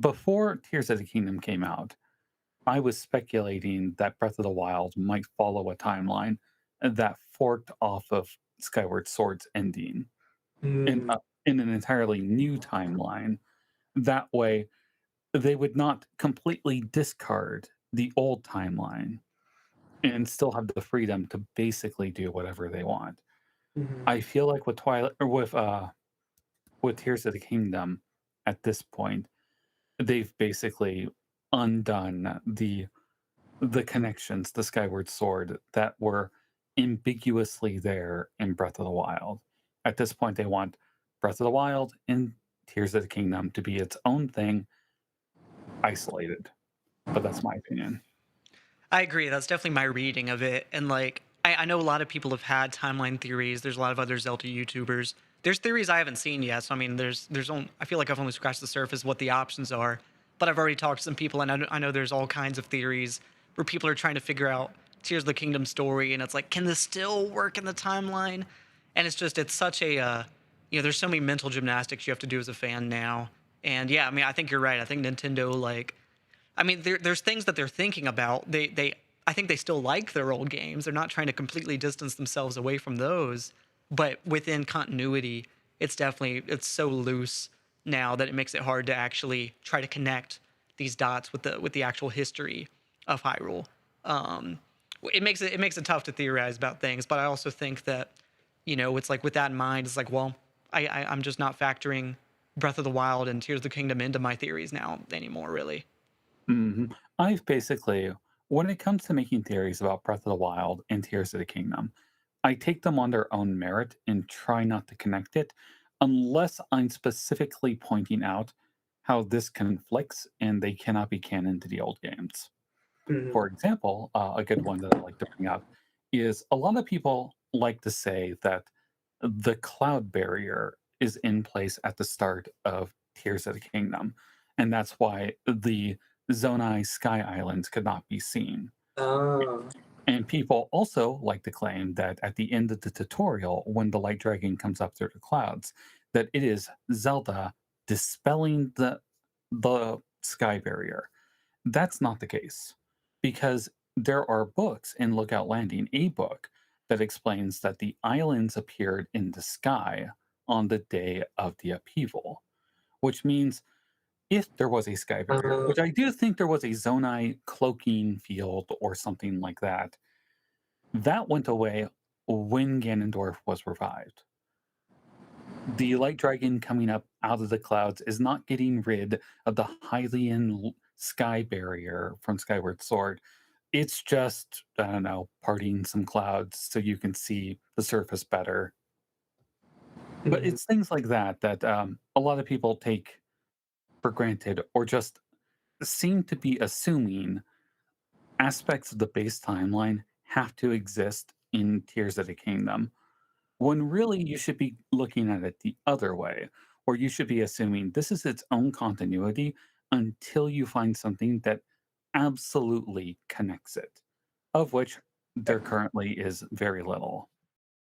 before Tears of the Kingdom came out, I was speculating that Breath of the Wild might follow a timeline that forked off of Skyward Sword's ending Mm, in an entirely new timeline. That way, they would not completely discard the old timeline and still have the freedom to basically do whatever they want. mhm. I feel like with Twilight or with Tears of the Kingdom at this point, they've basically undone the connections to Skyward Sword that were ambiguously there in Breath of the Wild. At this point, they want Breath of the Wild and Tears of the Kingdom to be its own thing, isolated. But that's my opinion. I agree. That's definitely my reading of it. And like, I know a lot of people have had timeline theories. There's a lot of other Zelda YouTubers. There's theories I haven't seen yet. So I mean, there's only, I feel like I've only scratched the surface what the options are. But I've already talked to some people, and I know there's all kinds of theories where people are trying to figure out Tears of the Kingdom story, and it's like, can this still work in the timeline? And it's just, it's such a, there's so many mental gymnastics you have to do as a fan now. And yeah, I mean, I think you're right. I think Nintendo, like, I mean, there's things that they're thinking about. I think they still like their old games. They're not trying to completely distance themselves away from those, but within continuity, it's so loose now that it makes it hard to actually try to connect these dots with the actual history of Hyrule. Um, it makes it tough to theorize about things, but I also think that it's like with that in mind, it's like, well, I'm just not factoring Breath of the Wild and Tears of the Kingdom into my theories now anymore, really. Mhm. I've basically when it comes to making theories about Breath of the Wild and Tears of the Kingdom, I take them on their own merit and try not to connect it unless I'm specifically pointing out how this conflicts and they cannot be canon to the old games. Mhm. For example, a good one that I like to bring up is a lot of people like to say that the cloud barrier is in place at the start of Tears of the Kingdom, and that's why the Zonai Sky Islands could not be seen. Ah. And people also like to claim that at the end of the tutorial, when the light dragon comes up through the clouds, that it is Zelda dispelling the sky barrier. That's not the case because there are books in Lookout Landing, a book that explains that the islands appeared in the sky on the day of the upheaval, which means if there was a sky barrier, Ah. which I do think there was a Zonai cloaking field or something like that, that went away when Ganondorf was revived. The light dragon coming up out of the clouds is not getting rid of the Hylian sky barrier from Skyward Sword. It's just, I don't know, parting some clouds so you can see the surface better. But Mhm. it's things like that that a lot of people take for granted or just seem to be assuming aspects of the base timeline have to exist in Tears of the Kingdom, when really you should be looking at it the other way, or you should be assuming this is its own continuity until you find something that absolutely connects it, of which there currently is very little.